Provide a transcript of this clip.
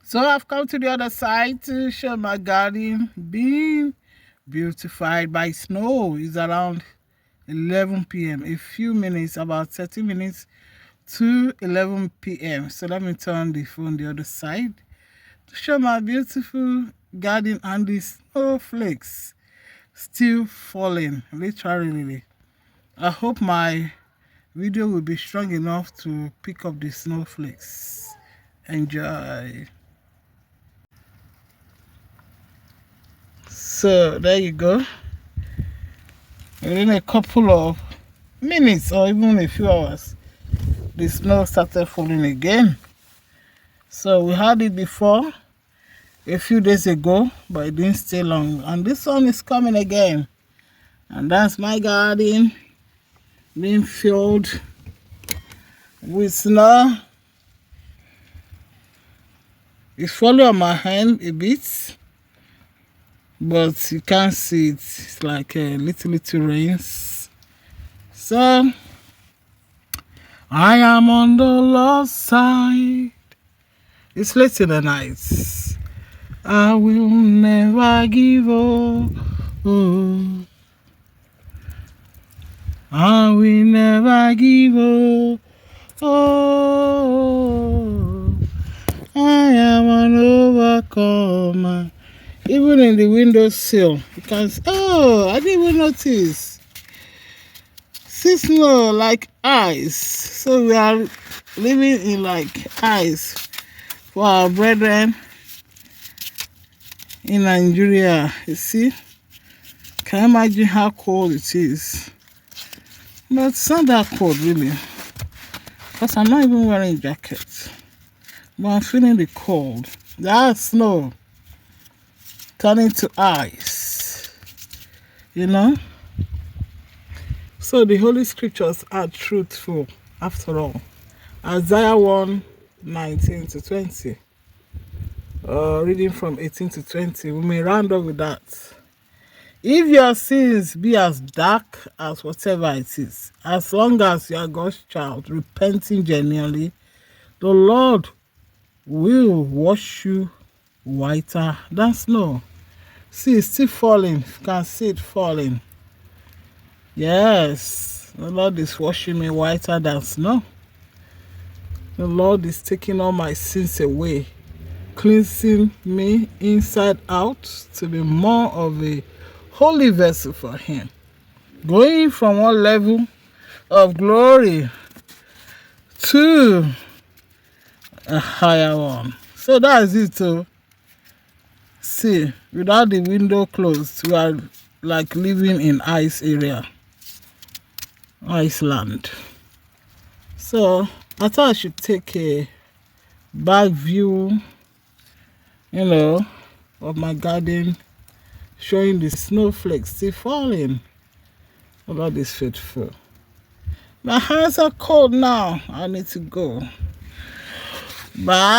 So I've come to the other side to show my garden being beautified by snow. It's around 11 p.m. A few minutes, about 30 minutes to 11 p.m. So let me turn the phone the other side to show my beautiful garden and the snowflakes still falling, literally. I hope my video will be strong enough to pick up the snowflakes. Enjoy. So there you go. Within a couple of minutes or even a few hours, the snow started falling again. So we had it before a few days ago, but it didn't stay long. And this one is coming again. And that's my garden being filled with snow. It's falling on my hand a bit, but you can't see it. It's like little rains. So I am on the Lord's side. It's late in the night. I will never give up. Oh, I will never give up. Oh, I am an overcomer. Even in the windowsill, you can see. Oh, I didn't even notice. See snow like ice. So we are living in like ice for our brethren in Nigeria. You see? Can you imagine how cold it is? But it's not that cold really, because I'm not even wearing a jacket. But I'm feeling the cold. That's snow turning to ice. You know? So the Holy Scriptures are truthful after all. Isaiah 1:19-20. Reading from 18 to 20. We may round up with that. If your sins be as dark as whatever it is, as long as you are God's child, repenting genuinely, the Lord will wash you whiter than snow. See, it's still falling. You can see it falling. Yes, the Lord is washing me whiter than snow. The Lord is taking all my sins away, cleansing me inside out to be more of a holy vessel for Him. Going from one level of glory to a higher one. So that's it too. See, without the window closed, we are like living in ice area. Iceland. So I thought I should take a back view, of my garden, showing the snowflakes still falling. The Lord is faithful. My hands are cold now. I need to go. Bye.